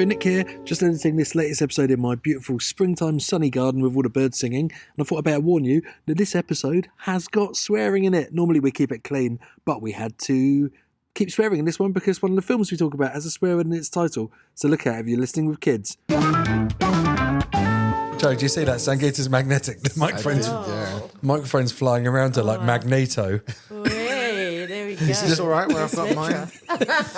Nick here, just editing this latest episode in my beautiful springtime sunny garden with all the birds singing, and I thought I'd better warn you that this episode has got swearing in it. Normally we keep it clean, but we had to keep swearing in this one because one of the films we talk about has a swear word in its title, so look out if you're listening with kids. Joe, do you see that? Sangeeta's magnetic. The microphone's flying around her like Magneto. There we go. Is this all right where I've got mine?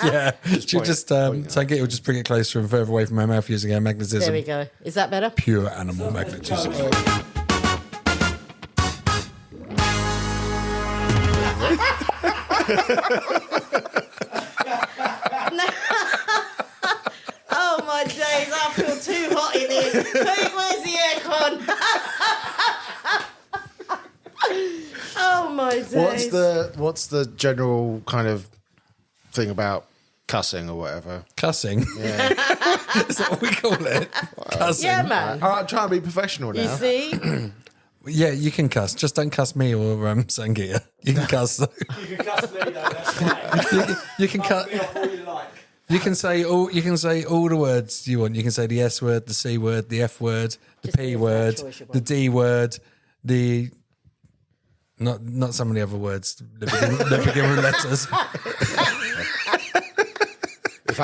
Yeah. Sangeeta will just bring it closer and further away from her mouth using her magnetism. There we go. Is that better? Pure animal magnetism. Oh my days, I feel too hot in here. Where's the aircon? Oh my days. What's the general kind of thing about cussing or whatever? Cussing? Yeah. Is that what we call it? Cussing? Yeah, man. I'm trying to be professional now. You see? Yeah, you can cuss. Just don't cuss me or Sangeeta. You can cuss though. You can cuss me though, that's fine. You can cut. Me off all you like. You can say all the words you want. You can say the S word, the C word, the F word, the Just P be a word, choice you the want. D word, the not some of the other words that begin with letters. If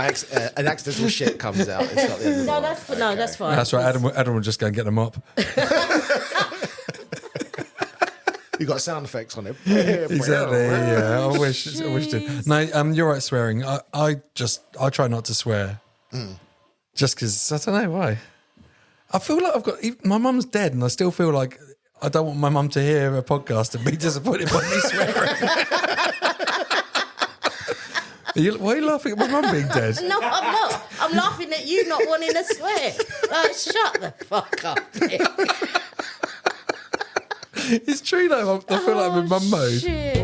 an accidental shit comes out, it's not the end of the No, world. that's fine. That's right. Adam will just go and get the mop. You got sound effects on it. Exactly. Yeah, I wish to. No, you're right. Swearing. I try not to swear, just because I don't know why. I feel like my mum's dead, and I still feel like I don't want my mum to hear a podcast and be disappointed by me swearing. Why are you laughing at my mum being dead? No, I'm not. I'm laughing at you not wanting to swear. Like, shut the fuck up. It's true though. I feel like I'm in mum mode. Shit.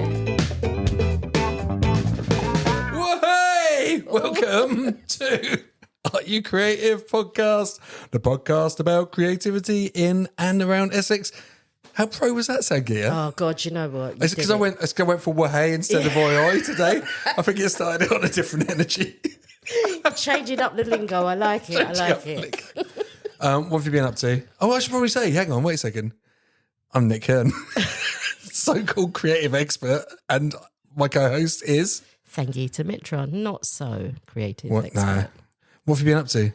Well, hey! Welcome to Are You Creative Podcast, the podcast about creativity in and around Essex. How pro was that, Sangeeta? Oh, God, you know what? It's because I went for Wahey instead of oi oi today. I think it started on a different energy. Changing up the lingo. I like it. I like it. What have you been up to? Oh, I should probably say, hang on, wait a second. I'm Nick Hearn, so-called creative expert, and my co-host is... Sangeeta Mitra, not so creative What? expert. No. What have you been up to?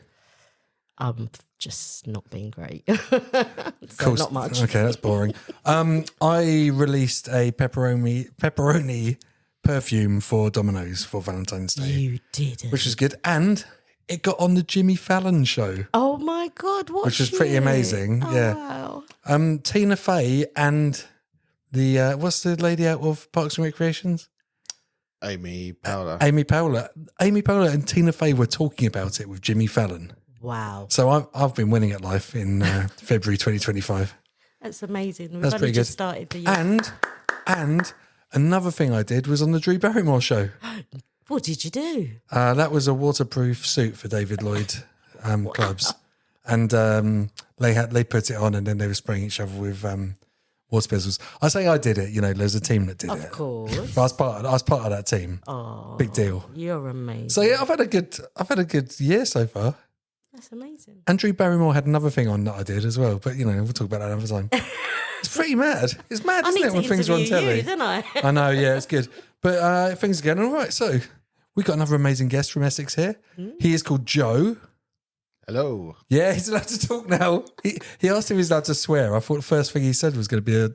Just not being great. Cool. Not much. Okay, that's boring. I released a pepperoni perfume for Domino's for Valentine's Day. You didn't. Which was good. And it got on the Jimmy Fallon show. Oh my God, what? Which was pretty amazing. Oh, yeah. Wow. Tina Fey and the, what's the lady out of Parks and Recreations? Amy Powler. Amy Powler and Tina Fey were talking about it with Jimmy Fallon. Wow. So I've been winning at life in February 2025. That's amazing. We've That's only pretty just good. started the year. And another thing I did was on the Drew Barrymore show. What did you do? That was a waterproof suit for David Lloyd clubs. And they put it on and then they were spraying each other with water pistols. I say I did it, there's a team that did it. Of course. But I was part of that team. Oh, big deal. You're amazing. So yeah, I've had a good year so far. That's amazing. And Drew Barrymore had another thing on that I did as well, but we'll talk about that another time. It's pretty mad. It's mad, I isn't need it, when to things are on interview telly? you, don't I? I know, yeah, it's good. But things are going all right. So we've got another amazing guest from Essex here. He is called Joe. Hello. Yeah, he's allowed to talk now. He asked if he's allowed to swear. I thought the first thing he said was going to be a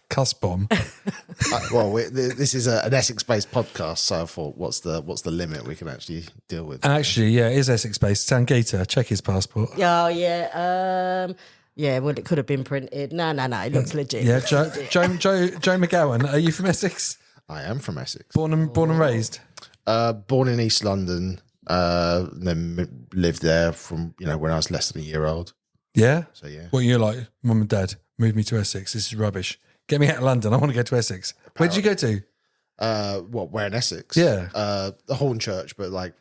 cuss bomb. This is an Essex-based podcast, so I thought, what's the limit we can actually deal with? And actually, yeah, it is Essex-based. Sangeeta, check his passport. Oh, yeah. Yeah, well, it could have been printed. No. It looks legit. Yeah, Joe McGowan. Are you from Essex? I am from Essex. Born and raised? Born in East London, then lived there from when I was less than a year old. Yeah? So, yeah. What, you're like, Mum and Dad, move me to Essex. This is rubbish. Get me out of London. I want to go to Essex. Where did you go to? Where in Essex? Yeah. The Hornchurch, but like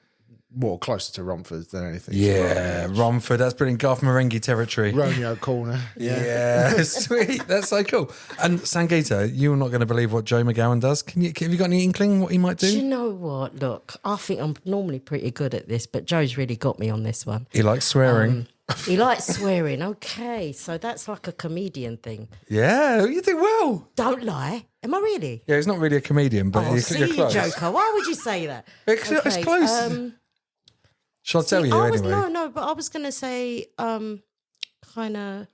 more closer to Romford than anything. Yeah, Romford. That's brilliant. Garth Marenghi territory. Romeo Corner. Yeah, sweet. That's so cool. And Sangeeta, you're not going to believe what Joe McGowan does. Have you got any inkling what he might do? Do you know what? Look, I think I'm normally pretty good at this, but Joe's really got me on this one. He likes swearing. He likes swearing. Okay, so that's like a comedian thing. Yeah, you do well. Don't lie. Am I really? Yeah, he's not really a comedikind, but Oh, you're see, close. Joker. Why would you say that? It's close. Shall I tell you anyway? No, but I was going to say kind of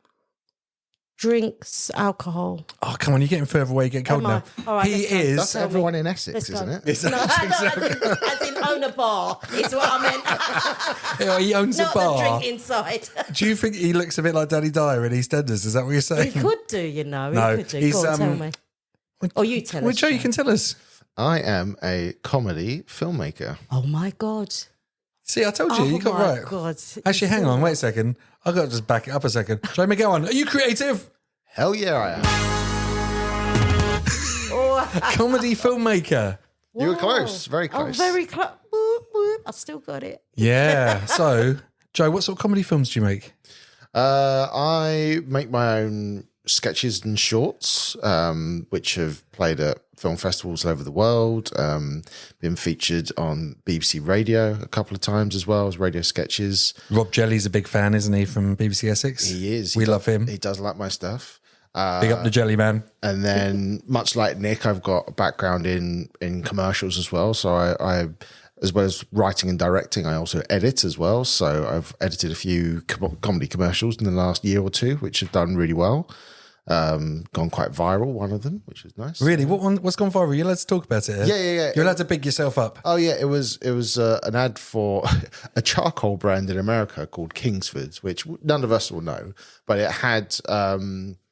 drinks, alcohol. Oh, come on, you're getting further away, you get cold Am I? now. All right, He let's go. is. That's everyone in Essex, Let's go. isn't it? It's No, as in own a bar is what I meant. He owns a Not bar. the drink inside. Do you think he looks a bit like Danny Dyer in EastEnders? Is that what you're He saying? could do, you know. No, He could do. he's, Go on, tell me. Or you tell Well, us. Joe, you Joe. can tell us. I am a comedy filmmaker. Oh, my God. See, I told you, you got my right. God. Actually, hang on, wait a second. I've got to just back it up a second. Joe McGowan, are you creative? Hell yeah, I am. Comedy filmmaker. You were close, very Oh, close. very close. Whoop, whoop. I still got it. Yeah. So, Joe, what sort of comedy films do you make? I make my own sketches and shorts, which have played at film festivals all over the world. Been featured on BBC Radio a couple of times as well as radio sketches. Rob Jelly's a big fan, isn't he, from BBC Essex? He is. We love him. He does like my stuff. Big up the Jelly Man. And then, much like Nick, I've got a background in commercials as well. So I as well as writing and directing, I also edit as well. So I've edited a few comedy commercials in the last year or two, which have done really well. Gone quite viral, one of them, which is nice. Really? What's gone viral? You're allowed to talk about it here? Yeah. You're allowed to big yourself up. Oh yeah, it was an ad for a charcoal brand in America called Kingsford, which none of us will know, but it had.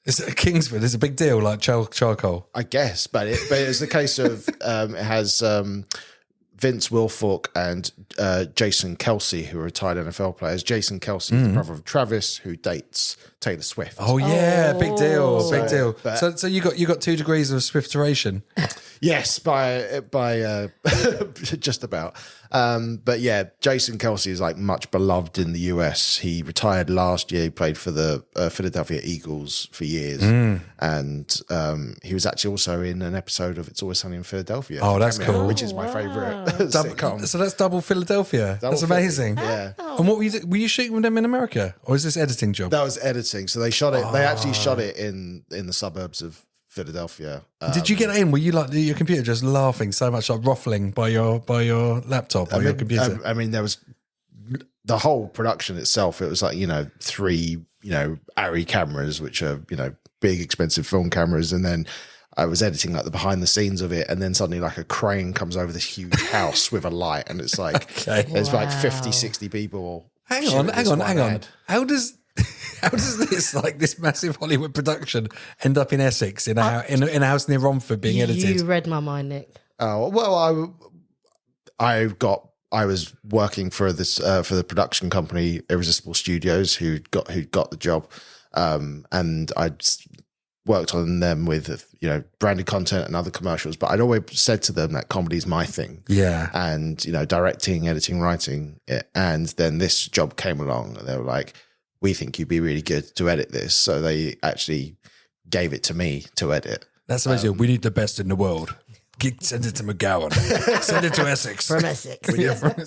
Is it Kingsford? It's a big deal, like charcoal. I guess, but it's the case of it has Vince Wilfork and Jason Kelsey, who are retired NFL players. Jason Kelsey is the brother of Travis, who dates Taylor Swift. Oh yeah, big deal, big deal. but- So you got 2 degrees of Swifteration. Yes, by just about. But yeah, Jason Kelsey is like much beloved in the US. He retired last year. He played for the Philadelphia Eagles for years, and he was actually also in an episode of It's Always Sunny in Philadelphia. Oh, that's Cameo, cool. Which is my favorite sitcom. So that's double Philadelphia. Double that's amazing. Philly, yeah. And what were you? Were you shooting with them in America, or is this editing job? That was editing. So they shot it. They actually shot it in the suburbs of Philadelphia. Did you get in? Were you like your computer just laughing so much, like ruffling by your laptop or your computer? I mean, there was the whole production itself. It was like 3 Arri cameras, which are big expensive film cameras, and then I was editing like the behind the scenes of it, and then suddenly like a crane comes over this huge house with a light, and it's like there's like 50, 60 people. Hang shooting this on. one ad. How does this massive Hollywood production end up in Essex in a house near Romford being edited? You read my mind, Nick. Oh well, I was working for this for the production company Irresistible Studios, who'd got the job, and I'd worked on them with branded content and other commercials. But I'd always said to them that comedy is my thing. Yeah, and directing, editing, writing it. And then this job came along, and they were like, "We think you'd be really good to edit this." So they actually gave it to me to edit. that's amazing. We need the best in the world. Send it to McGowan. Send it to Essex. From Essex.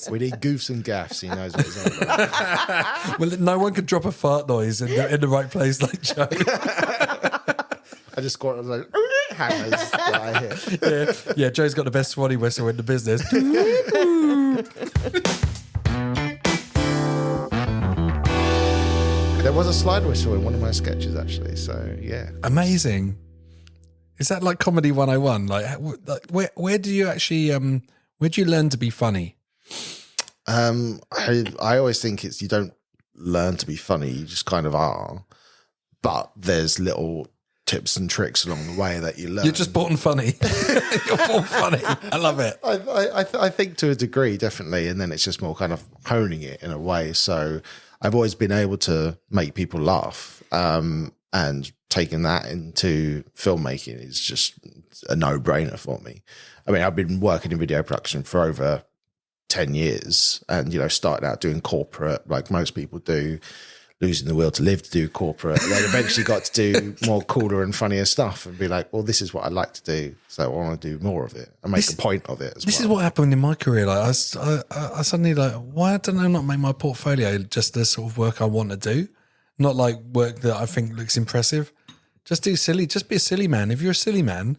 We need goofs and gaffs. He knows what he's on about. Well, no one could drop a fart noise in the right place like Joe. I just got like hammers that I hit. Yeah, Joe's got the best swanny whistle in the business. There was a slide whistle in one of my sketches, actually. So yeah, Amazing. Is that like comedy 101? Like where do you actually where do you learn to be funny? I always think you don't learn to be funny; you just kind of are. But there's little tips and tricks along the way that you learn. You're just born funny. You're born funny. I love it. I think to a degree, definitely, and then it's just more kind of honing it in a way. So I've always been able to make people laugh, and taking that into filmmaking is just a no-brainer for me. I mean, I've been working in video production for over 10 years and, started out doing corporate like most people do, losing the will to live to do corporate, and then eventually got to do more cooler and funnier stuff and be like, well, this is what I like to do, so I want to do more of it and make a point of it as This well. is what happened in my career. Like I suddenly like, why don't I not make my portfolio just the sort of work I want to do, not like work that I think looks impressive. Just do silly. Just be a silly man. If you're a silly man,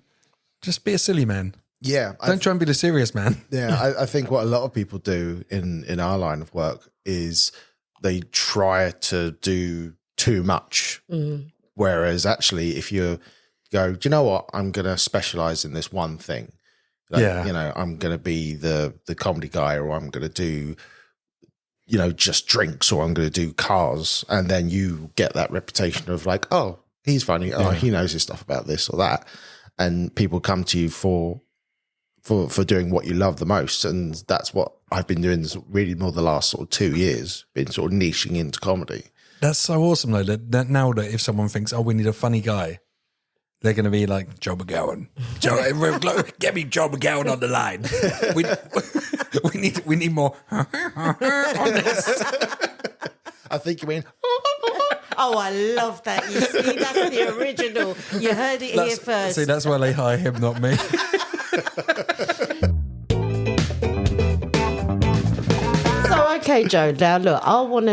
just be a silly man. Yeah. Don't try and be the serious man. Yeah, I think what a lot of people do in our line of work is they try to do too much. Whereas actually, if you go, do you know what? I'm going to specialize in this one thing. Like, I'm going to be the comedy guy, or I'm going to do, just drinks, or I'm going to do cars. And then you get that reputation of like, oh, he's funny. Oh, he knows his stuff about this or that. And people come to you for doing what you love the most. And that's what I've been doing this really more the last sort of 2 years, been sort of niching into comedy. That's so awesome though, that now that if someone thinks, oh, we need a funny guy, they're going to be like, Joe McGowan. Get me Joe McGowan on the line. We need more on this. I think you mean... Oh, I love that. You see, that's the original. You heard it here first. See, that's why they hire him, not me. So, okay, Joe, now look, I want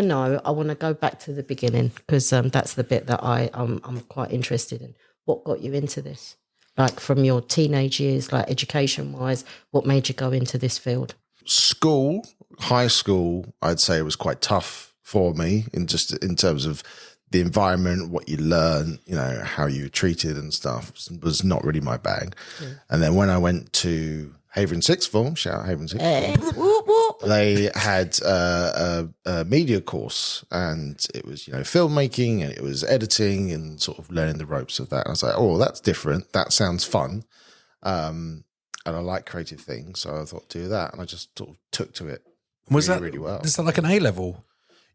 to go back to the beginning, because that's the bit that I'm quite interested in. What got you into this? Like from your teenage years, like education-wise, what made you go into this field? High school, I'd say it was quite tough for me in terms of the environment, what you learn, how you were treated and stuff was not really my bag. And then when I went to Havering Sixth Form, shout out Havering Sixth Form, Whoop, whoop. they had a media course, and it was, filmmaking, and it was editing and sort of learning the ropes of that. And I was like, oh, that's different. That sounds fun. And I like creative things. So I thought, do that. And I just sort of took to it really well. Is that like an A-level?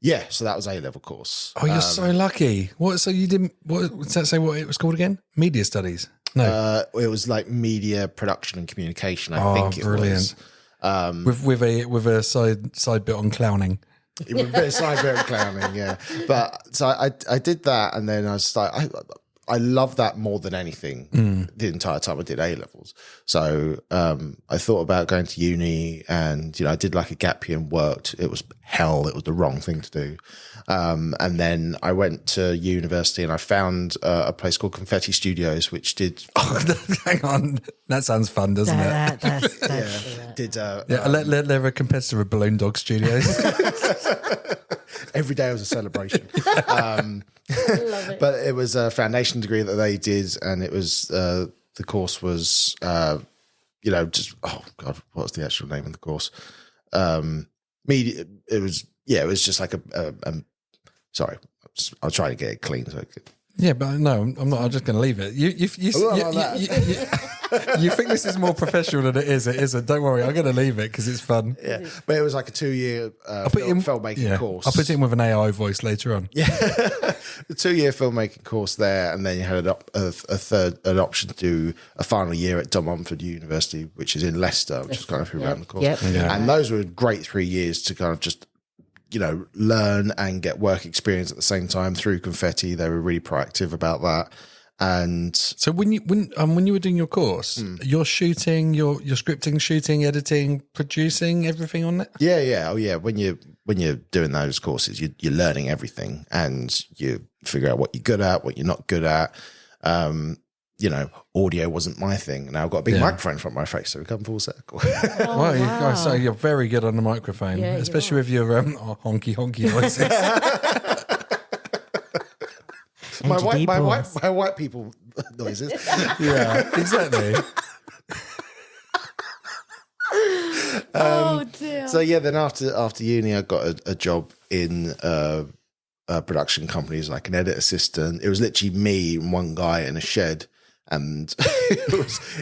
Yeah, so that was A-level course. Oh, you're so lucky. What? So you didn't? What does that say? What it was called again? Media studies. No, it was like media production and communication. I think it brilliant. was. With a side bit on clowning. It was a bit of cyber clowning, yeah. But so I did that, and then I started. I love that more than anything. The entire time I did A levels, so I thought about going to uni, and I did like a gap year and worked. It was hell. It was the wrong thing to do. And then I went to university, and I found a place called Confetti Studios, which did. Hang on, that sounds fun, doesn't it? They're a competitor of Balloon Dog Studios. Every day was a celebration. Love it. But it was a foundation degree that they did, and it was the course was just what was the actual name of the course? Media. It was just like a sorry, I'll try to get it clean. So Yeah, but no, I'm not. I'm just going to leave it. You think this is more professional than it is. It isn't. Don't worry. I'm going to leave it because it's fun. Yeah, but it was like a 2-year filmmaking course. I'll put it in with an AI voice later on. Yeah, a 2-year filmmaking course there, and then you had an option to do a final year at Dom Mumford University, which is in Leicester, which is kind of who ran the course. Yep. Yeah. And those were great 3 years to kind of just learn and get work experience at the same time through Confetti. They were really proactive about that. And so when you were doing your course, you're shooting, you're scripting, shooting, editing, producing, everything on it. Yeah. Oh yeah. When you're doing those courses, you're learning everything, and you figure out what you're good at, what you're not good at. Audio wasn't my thing. Now I've got a big microphone in front of my face, so we come full circle. Wow. So you're very good on the microphone, Yeah, especially with your honky voices. my white people noises. Yeah, exactly. Oh dear. So yeah, then after uni, I got a job in production companies, like an edit assistant. It was literally me and one guy in a shed, and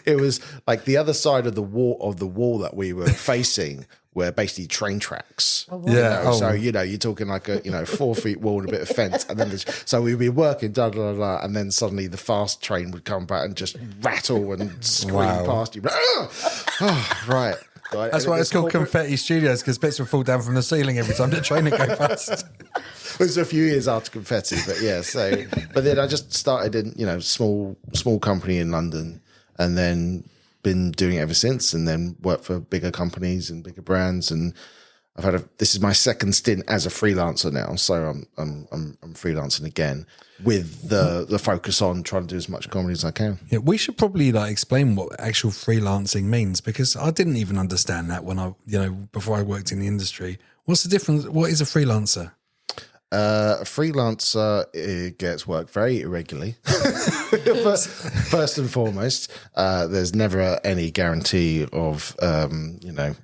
it was like the other side of the wall that we were facing were basically train tracks. Oh, wow. Yeah. So you're talking like a 4 feet wall and a bit of fence, and then so we'd be working, and then suddenly the fast train would come back and just rattle and scream past you. Oh, right. right? That's And why it it's was called Confetti Studios, because bits will fall down from the ceiling every time the trainer goes past. It was a few years after Confetti, but yeah. So, but then I just started in, small company in London, and then been doing it ever since, and then worked for bigger companies and bigger brands, and this is my second stint as a freelancer now, so I'm freelancing again with the focus on trying to do as much comedy as I can. Yeah, we should probably explain what actual freelancing means, because I didn't even understand that when before I worked in the industry. What's the difference? What is a freelancer? A freelancer gets work very irregularly. First and foremost, there's never any guarantee of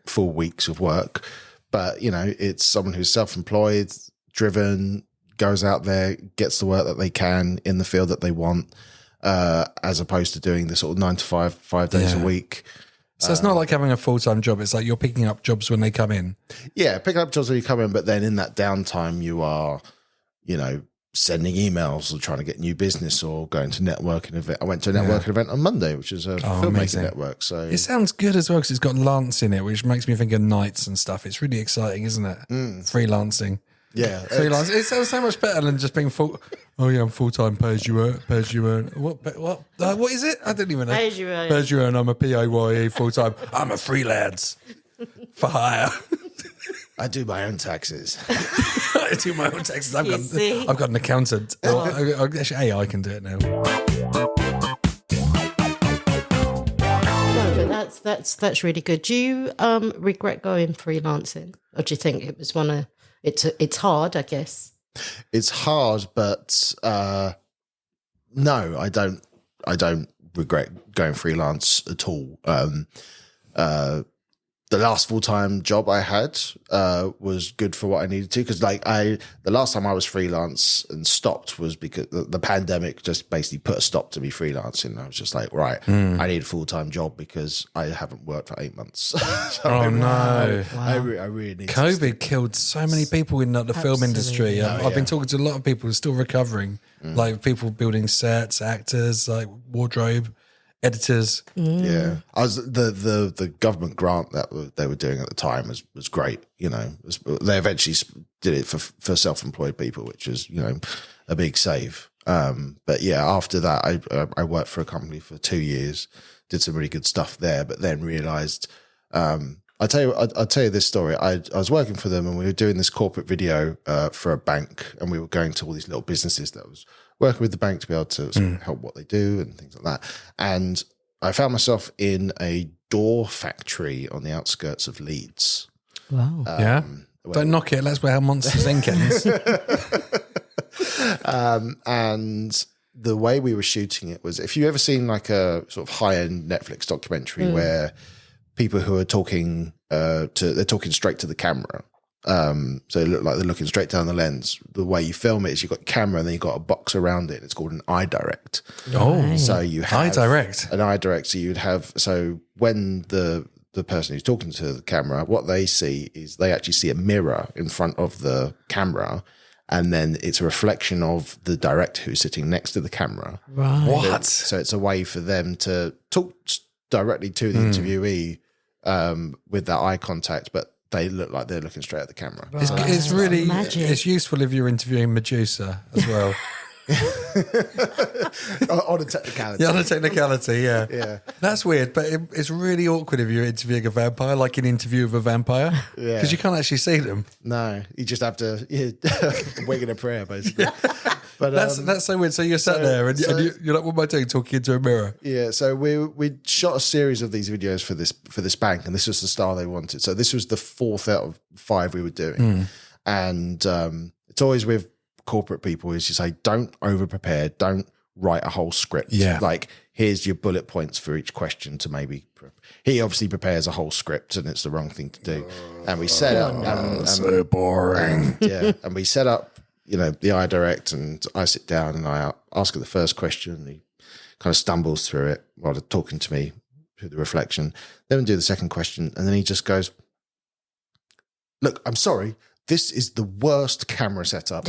full weeks of work. But, it's someone who's self-employed, driven, goes out there, gets the work that they can in the field that they want, as opposed to doing the sort of 9 to 5 days a week. So it's not like having a full-time job. It's like you're picking up jobs when they come in. Yeah, picking up jobs when you come in, but then in that downtime you are, sending emails or trying to get new business or going to networking event. I went to a networking event on Monday, which is a filmmaker amazing. network. So it sounds good as well, because it's got Lance in it, which makes me think of nights and stuff. It's really exciting, isn't it? Freelancing. Yeah, freelance. It sounds so much better than just being full. Oh yeah, I'm full time. Pay as you earn. What is it? I didn't even know. Pay as you earn. Pay as you earn. I'm a PAYE full time. I'm a freelance for hire. I do my own taxes. I do my own taxes. I've got an accountant. Actually, AI can do it now. No, but that's really good. Do you regret going freelancing, or do you think it was it's hard, I guess? It's hard, but no, I don't regret going freelance at all. The last full-time job I had was good for what I needed to, because the last time I was freelance and stopped was because the pandemic just basically put a stop to me freelancing. I was just like, right, I need a full-time job because I haven't worked for 8 months. No. I really need COVID killed so many people in the film industry. I've been talking to a lot of people who are still recovering, like people building sets, actors, like wardrobe, editors. Yeah, I was the government grant that they were doing at the time was great. They eventually did it for self-employed people, which was a big save. But yeah, after that, I worked for a company for 2 years, did some really good stuff there, but then realised. I'll tell you this story. I was working for them, and we were doing this corporate video for a bank, and we were going to all these little businesses that was working with the bank to be able to sort of help what they do and things like that. And I found myself in a door factory on the outskirts of Leeds. Wow. Don't knock it. That's where how Monsters Inc. ends. And the way we were shooting it was, if you've ever seen like a sort of high-end Netflix documentary where people who are talking they're talking straight to the camera. So it look like they're looking straight down the lens. The way you film it is you've got camera and then you've got a box around it. It's called an iDirect. Oh, so you have iDirect. An iDirect. So you'd have, so when the person who's talking to the camera, what they see is they actually see a mirror in front of the camera, and then it's a reflection of the director who's sitting next to the camera. Right. What? So it's a way for them to talk directly to the interviewee with that eye contact, but they look like they're looking straight at the camera. It's, it's really it's useful if you're interviewing Medusa as well. On a technicality. Yeah, on a technicality, yeah. Yeah. That's weird, but it's really awkward if you're interviewing a vampire, like an interview of a vampire. Yeah. Because you can't actually see them. No, you just have to wing in a prayer, basically. But That's so weird. So you're sat there and you're like, what am I doing? Talking into a mirror. Yeah, so we shot a series of these videos for this bank, and this was the style they wanted. So this was the 4th out of 5 we were doing. And it's always with corporate people is you say, don't over prepare, don't write a whole script. Yeah. Like, here's your bullet points for each question to maybe he obviously prepares a whole script, and it's the wrong thing to do. And we set up and so boring. and we set up, the iDirect, and I sit down and I ask her the first question, and he kind of stumbles through it while they're talking to me through the reflection. Then we do the second question, and then he just goes, look, I'm sorry, this is the worst camera setup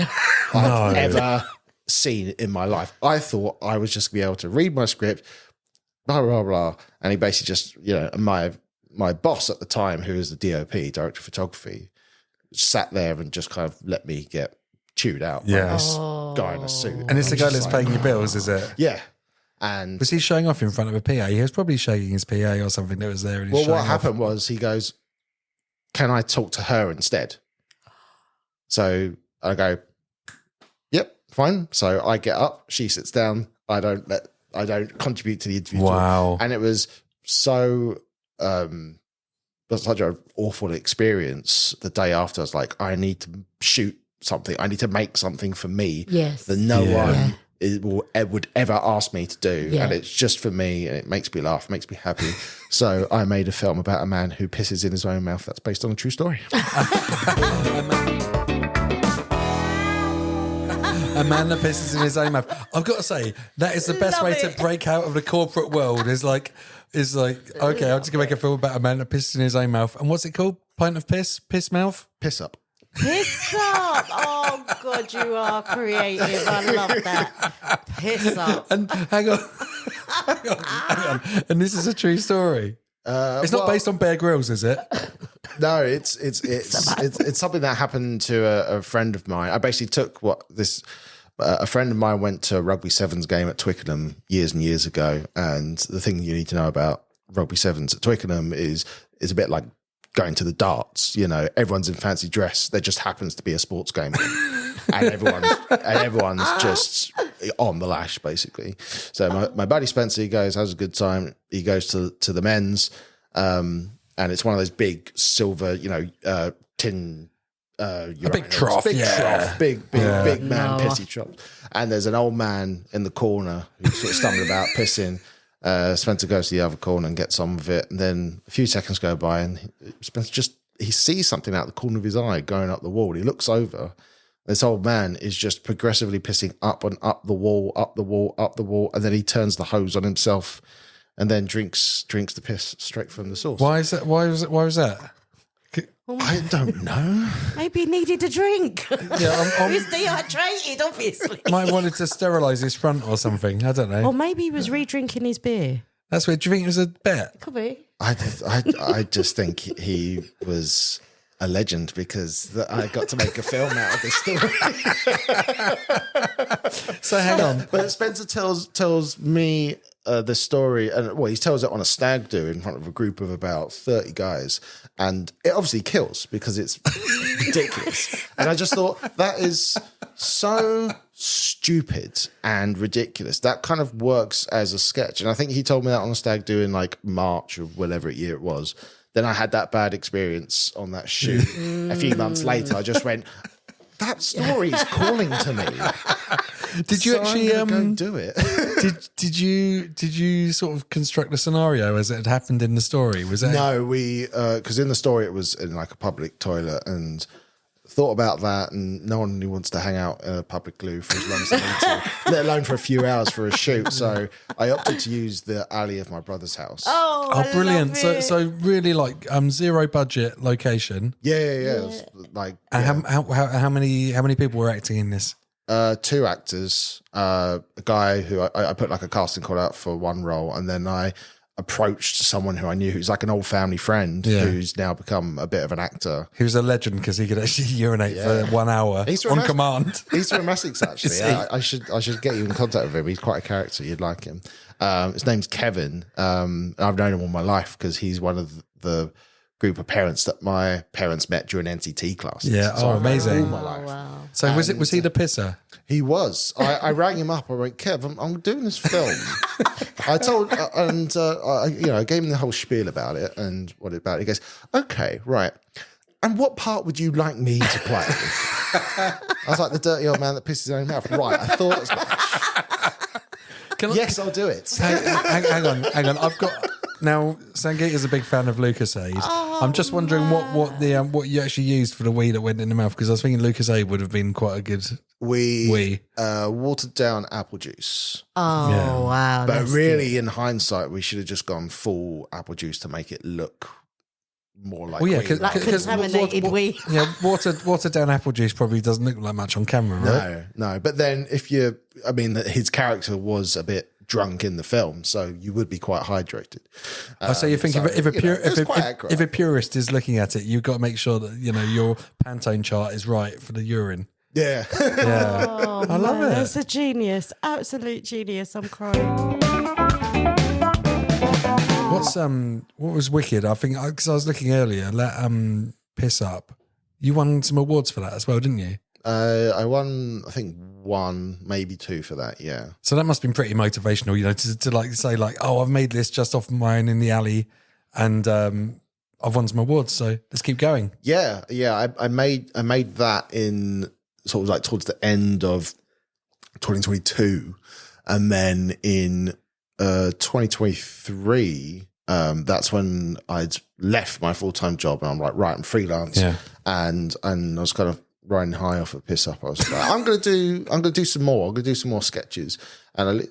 I've ever seen in my life. I thought I was just going to be able to read my script, blah, blah, blah. And he basically just, my boss at the time, who was the DOP, director of photography, sat there and just kind of let me get chewed out by this guy in a suit. And it's the I'm guy just that's like, paying your bills, is it? Yeah. And Was he showing off in front of a PA? He was probably shaking his PA or something that was there. And well, what happened was he goes, "Can I talk to her instead?" So I go, "Yep, fine." So I get up, she sits down. I don't contribute to the interview. Wow. And it was so was such an awful experience. The day after, I was like, I need to shoot something. I need to make something for me that no one would ever ask me to do. And it's just for me, and it makes me laugh, makes me happy. So I made a film about a man who pisses in his own mouth. That's based on a true story. A man that pisses in his own mouth. I've got to say, that is the best way to break out of the corporate world. Is like, okay, I'm just gonna make a film about a man that pisses in his own mouth. And what's it called? Pint of piss? Piss mouth? Piss up. Piss up. Oh, God, you are creative. I love that. Piss up. And hang on. hang on. And this is a true story. It's not based on Bear Grylls, is it? No, it's something that happened to a friend of mine. I basically took a friend of mine went to a rugby sevens game at Twickenham years and years ago, and the thing you need to know about rugby sevens at Twickenham is a bit like going to the darts. You know, everyone's in fancy dress. There just happens to be a sports game, and everyone's just on the lash basically. So my buddy Spencer, he goes, has a good time. He goes to the men's. And it's one of those big silver, tin. A big trough, big man pissy trough. And there's an old man in the corner who's sort of stumbling about pissing. Spencer goes to the other corner and gets on with it. And then a few seconds go by, and Spencer he sees something out the corner of his eye going up the wall. He looks over. This old man is just progressively pissing up and up the wall, up the wall, up the wall, and then he turns the hose on himself. And then drinks the piss straight from the source. Why is that? Why was that? I don't know. Maybe he needed a drink. Yeah, He was dehydrated, obviously. might have wanted to sterilise his front or something. I don't know. Or maybe he was re-drinking his beer. That's weird. Do you think it was a bet? Could be. I just think he was a legend because I got to make a film out of this story. So hang on. But Spencer tells me the story, and he tells it on a stag do in front of a group of about 30 guys, and it obviously kills because it's ridiculous. And I just thought that is so stupid and ridiculous. That kind of works as a sketch, and I think he told me that on a stag do in like March of whatever year it was. Then I had that bad experience on that shoot. A few months later, I just went, that story is calling to me. Did you actually go do it? Did you sort of construct the scenario as it had happened in the story? Was it? No, we because in the story it was in like a public toilet, and thought about that, and no one who wants to hang out in a public loo for as long as they need to, let alone for a few hours for a shoot. So I opted to use the alley of my brother's house. Oh, brilliant! So really like zero budget location. Yeah. It was like And how many people were acting in this? 2 actors, a guy who I put like a casting call out for one role, and then I approached someone who I knew who's like an old family friend who's now become a bit of an actor. He was a legend because he could actually urinate for 1 hour on command. He's from Essex, actually. I should get you in contact with him. He's quite a character. You'd like him. His name's Kevin. And I've known him all my life because he's one of the group of parents that my parents met during NCT classes. Yeah. So I've known amazing. him all my life. Wow. So was he the pisser? He was. I rang him up. I went, Kev, I'm doing this film. I told, I gave him the whole spiel about it and what about it. He goes, okay, right. And what part would you like me to play? I was like, the dirty old man that pisses his own mouth. Right, I thought as much. Yes, I'll do it. Hang on. I've got now. Sangeeta's a big fan of Lucasade. I'm just wondering what you actually used for the wee that went in the mouth, because I was thinking Lucasade would have been quite a good. We watered down apple juice. Oh, wow. But really, in hindsight, we should have just gone full apple juice to make it look more like like contaminated wee. Yeah, watered down apple juice probably doesn't look like much on camera, right? No. But then his character was a bit drunk in the film, so you would be quite hydrated. So you think if a purist is looking at it, you've got to make sure that your Pantone chart is right for the urine. Yeah. Yeah, Oh, I love it. That's a genius, absolute genius. I'm crying. What was wicked? I think because I was looking earlier, Piss Up. You won some awards for that as well, didn't you? I won, I think 1, maybe 2 for that. Yeah. So that must have been pretty motivational, to like say like, oh, I've made this just off mine in the alley, and I've won some awards, so let's keep going. Yeah. I made that in sort of like towards the end of 2022, and then in 2023, that's when I'd left my full-time job, and I'm like, right, I'm freelance, and I was kind of riding high off a Piss Up. I was like, I'm gonna do some more. I'm gonna do some more sketches, and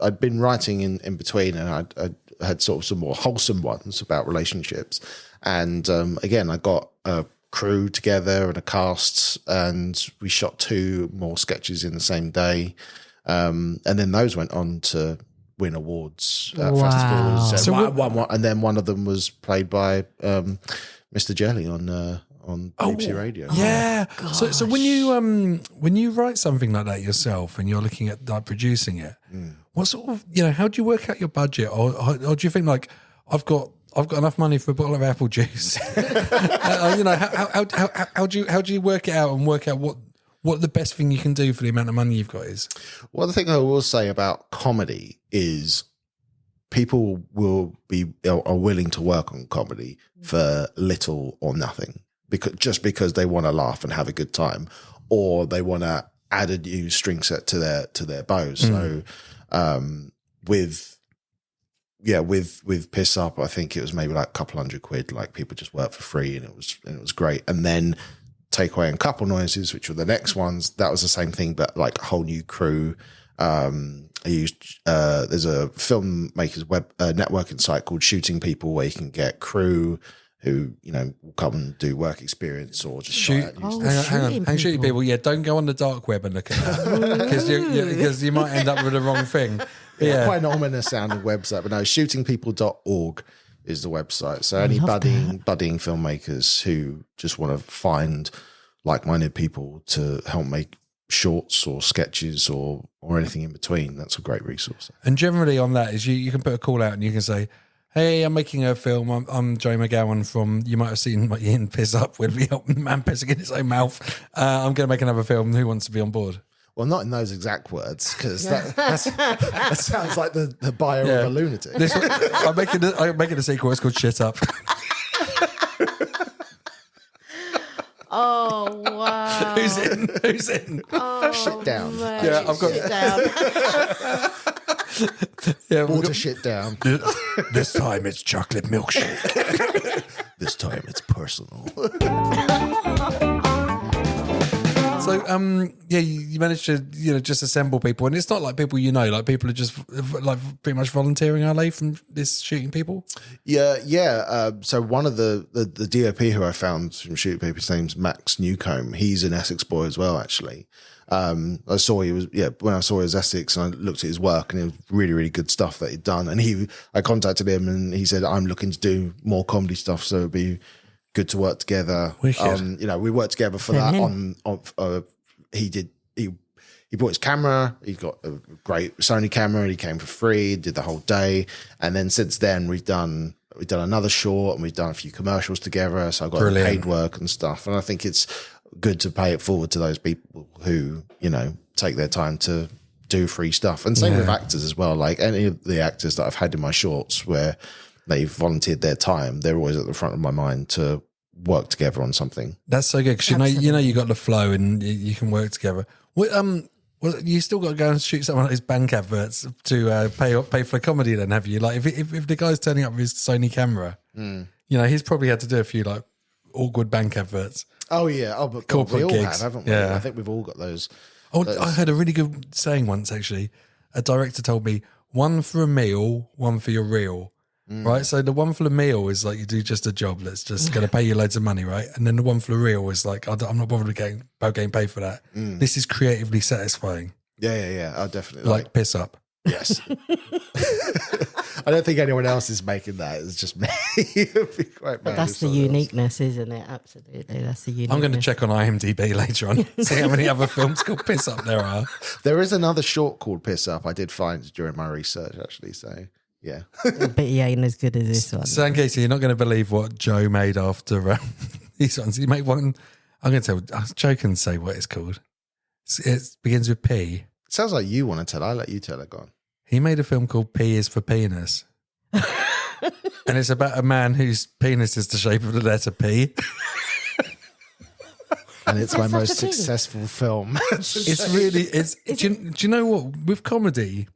I'd been writing in between, and I had sort of some more wholesome ones about relationships, and again, I got a crew together and a cast, and we shot 2 more sketches in the same day, and then those went on to win awards at festivals. So and then one of them was played by Mr. Jelly on BBC Radio. Yeah. So when you write something like that yourself and you're looking at like producing it, what sort of how do you work out your budget, or do you think like I've got enough money for a bottle of apple juice? How do you work it out and work out what the best thing you can do for the amount of money you've got is? Well, the thing I will say about comedy is people are willing to work on comedy for little or nothing, because they want to laugh and have a good time, or they want to add a new string set to their bow. So with Piss Up, I think it was maybe like a couple £100, like people just work for free, and it was great. And then Take Away and Couple Noises, which were the next ones, that was the same thing, but like a whole new crew. I used there's a filmmakers web networking site called Shooting People, where you can get crew who will come and do work experience or just shoot. Hang on, shooting people. Yeah, don't go on the dark web and look at that because you might end up with the wrong thing. Yeah, quite an ominous sounding website, but no, shootingpeople.org is the website. So any budding filmmakers who just want to find like-minded people to help make shorts or sketches or anything in between, that's a great resource. And generally on that is you can put a call out and you can say, hey, I'm making a film. I'm Joe McGowan from, you might have seen my in Piss Up with the man pissing in his own mouth. I'm going to make another film. Who wants to be on board? Well, not in those exact words, because that sounds like the bio of a lunatic. I'm making a sequel. It's called Shit Up. Oh, wow. Who's in? Oh, shit down. Man. Yeah, I've got Shit down. Yeah, water shit down. This time it's chocolate milkshake. This time it's personal. So, you managed to, just assemble people, and it's not like people like people are just like pretty much volunteering, are they, from this Shooting People? Yeah. So one of the DOP who I found from Shooting People, his name's Max Newcomb. He's an Essex boy as well, actually. I saw when I saw his Essex, and I looked at his work, and it was really, really good stuff that he'd done. And I contacted him, and he said, I'm looking to do more comedy stuff, so it'd be good to work together. We worked together for that. He brought his camera. He got a great Sony camera, and he came for free. Did the whole day, and then since then we've done another short, and we've done a few commercials together. So I got paid work and stuff, and I think it's good to pay it forward to those people who take their time to do free stuff. And same with actors as well. Like any of the actors that I've had in my shorts where they've volunteered their time, they're always at the front of my mind to work together on something. That's so good, because you got the flow and you can work together. Well, you still got to go and shoot some of those bank adverts to pay for comedy then, have you? Like if the guy's turning up with his Sony camera, he's probably had to do a few like awkward bank adverts. Oh yeah, but corporate we all gigs, haven't we? Yeah. I think we've all got those. I heard a really good saying once, actually. A director told me, one for a meal, one for your reel. Right, so the one for the meal is like you do just a job that's just going to pay you loads of money, right? And then the one for the reel is like I'm not bothered about getting paid for that. This is creatively satisfying. Yeah. I definitely like Piss Up. Yes. I don't think anyone else is making that. It's just me. It'd be quite But mad that's if the someone else- uniqueness, isn't it? Absolutely. That's the uniqueness. I'm going to check on IMDb later on, see how many other films called Piss Up there are. There is another short called Piss Up I did find during my research, actually. So, yeah. But he ain't as good as this one. So, Casey, you're not going to believe what Joe made after these ones. He made one. I'm going to tell. Joe can say what it's called. It begins with P. Sounds like you want to tell. I'll let you tell it. Go on. He made a film called P is for Penis. And it's about a man whose penis is the shape of the letter P. And it's my such a most thing? successful film. It's really, do you know what? With comedy,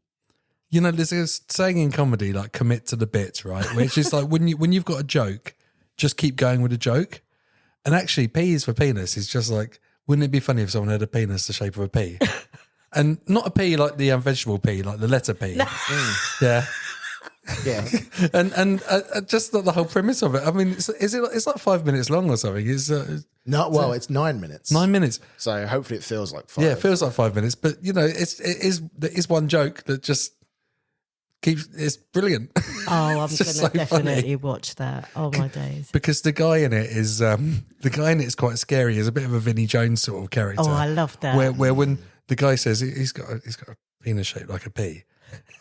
you know, there's a saying in comedy, like commit to the bit, right? Which is like when you've got a joke, just keep going with the joke. And actually, P is for penis is just like, wouldn't it be funny if someone had a penis the shape of a P? And not a P like the vegetable P, like the letter P. Yeah. Yeah. And just the whole premise of it. I mean, it's like 5 minutes long or something. It's It's 9 minutes. 9 minutes. So hopefully it feels like 5. Yeah, it feels like 5 minutes, but you know, it is one joke that just keeps. It's brilliant. Oh, I'm going It's to just so definitely funny. watch that. Oh, my days. Because the guy in it is quite scary. He's a bit of a Vinnie Jones sort of character. Oh, I love that. Where when the guy says he's got a penis shaped like a P,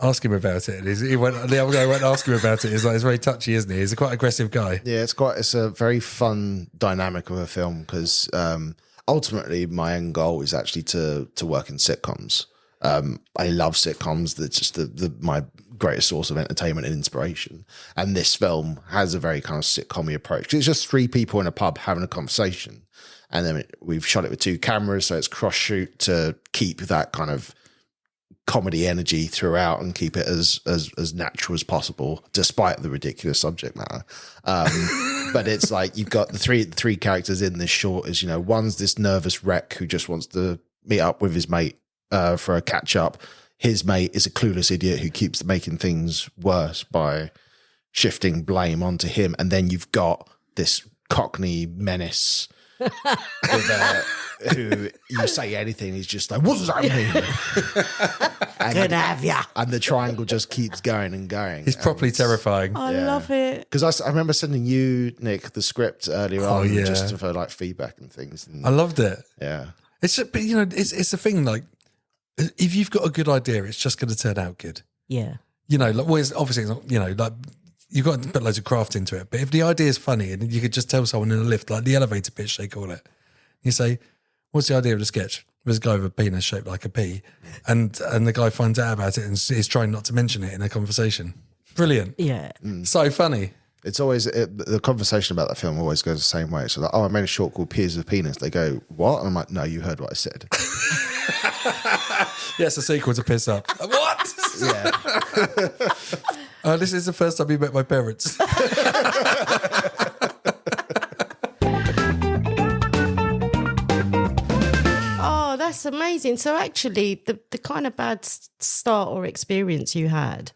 ask him about it. And the other guy went and asked him about it. He's like, it's very touchy, isn't he? He's a quite aggressive guy. Yeah, it's a very fun dynamic of a film because ultimately my end goal is actually to work in sitcoms. I love sitcoms. That's just my greatest source of entertainment and inspiration. And this film has a very kind of sitcom-y approach. It's just 3 people in a pub having a conversation. And then we've shot it with 2 cameras, so it's cross shoot to keep that kind of comedy energy throughout and keep it as natural as possible, despite the ridiculous subject matter. But it's like you've got the three characters in this short. Is, you know, one's this nervous wreck who just wants to meet up with his mate for a catch up. His mate is a clueless idiot who keeps making things worse by shifting blame onto him. And then you've got this Cockney menace who you say anything, he's just like, what does that mean? Good to have ya. And the triangle just keeps going and going. He's properly terrifying. I love it. Because I remember sending you, Nick, the script earlier on yeah. just for like feedback and things. And, I loved it. yeah. It's just, but you know, it's a thing. Like, if you've got a good idea, it's just going to turn out good. Yeah. You know, like, well, obviously, it's not, you know, like, you've got to put loads of craft into it. But if the idea is funny and you could just tell someone in a lift, like the elevator pitch, they call it, you say, what's the idea of the sketch? There's a guy with a penis shaped like a P, and the guy finds out about it and is trying not to mention it in a conversation. Brilliant. Yeah. So funny. It's always, the conversation about that film always goes the same way. So like, oh, I made a short called Peers of Penis. They go, what? And I'm like, no, you heard what I said. Yes, a sequel to Piss Up. What? Yeah. This is the first time you met my parents. Oh, that's amazing. So actually, the kind of bad start or experience you had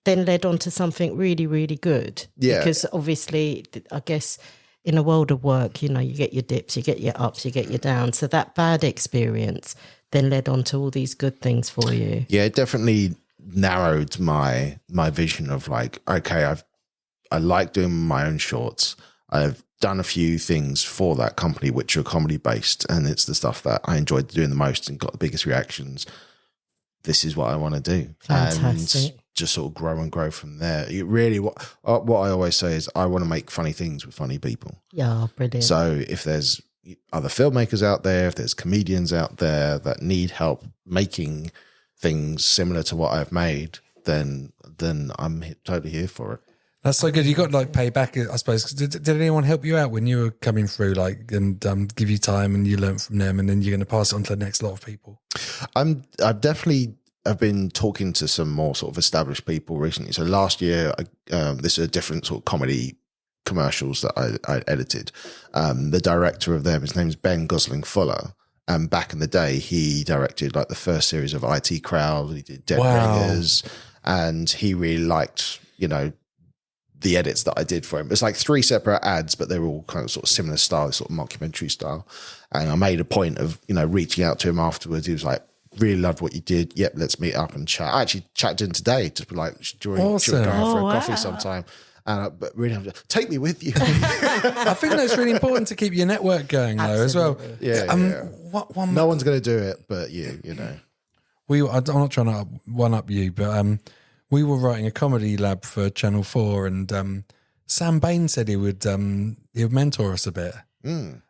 then led on to something really, really good. Yeah. Because obviously, I guess in a world of work, you know, you get your dips, you get your ups, you get your downs. So that bad experience then led on to all these good things for you. Yeah, it definitely narrowed my vision of like, okay, I like doing my own shorts. I've done a few things for that company which are comedy based, and it's the stuff that I enjoyed doing the most and got the biggest reactions. This is what I want to do. Fantastic. And just sort of grow and grow from there. It really, what I always say is I want to make funny things with funny people. Yeah, brilliant. So if there's other filmmakers out there, if there's comedians out there that need help making things similar to what I've made, then I'm totally here for it. That's so good. You got like payback, I suppose. Did anyone help you out when you were coming through, like, and give you time and you learn from them, and then you're going to pass it on to the next lot of people? I've been talking to some more sort of established people recently. So last year, this is a different sort of comedy commercials that I edited. The director of them, his name is Ben Gosling Fuller. And back in the day, he directed like the first series of IT Crowd. He did Dead Ringers, and he really liked, you know, the edits that I did for him. It's like 3 separate ads, but they're all kind of sort of similar style, sort of mockumentary style. And I made a point of, you know, reaching out to him afterwards. He was like, really loved what you did. Yep, let's meet up and chat. I actually chatted in today, just like during Awesome. go out for a Oh, coffee wow. sometime. But really, take me with you. I think that's really important to keep your network going, though, as well. Absolutely. Yeah, What one? no one's going to do it, but you know. I'm not trying to one up you, but we were writing a comedy lab for Channel 4, and Sam Bain said he would mentor us a bit.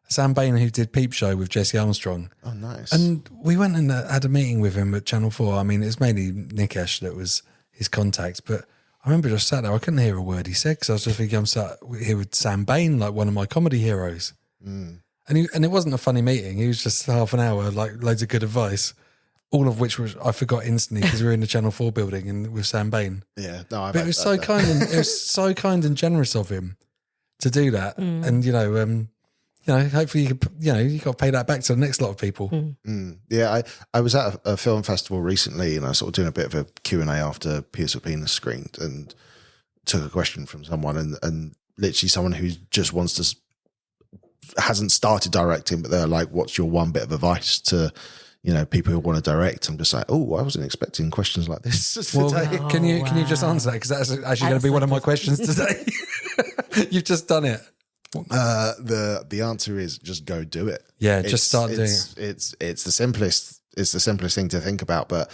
Sam Bain, who did Peep Show with Jesse Armstrong. Oh, nice. And we went and had a meeting with him at Channel 4. I mean, it's mainly Nikesh that was his contact, but I remember just sat there, I couldn't hear a word he said because I was just thinking I'm sat here with Sam Bain, like one of my comedy heroes. And it wasn't a funny meeting. He was just half an hour, like loads of good advice, all of which was I forgot instantly because we were in the Channel 4 building and with Sam Bain. Yeah, no, But it was so kind and it was so kind and generous of him to do that. And hopefully you got to pay that back to the next lot of people. Yeah, I was at a film festival recently, and I was sort of doing a bit of a Q&A after Pierce of Penis screened, and took a question from someone, and literally someone who just wants to hasn't started directing, but they're like, "What's your one bit of advice to people who want to direct?" I'm just like, "Oh, I wasn't expecting questions like this today." Well, can you just answer that, because that's actually going to be one of my questions today. You've just done it. The answer is just go do it. Yeah, just start doing it. It's the simplest thing to think about, but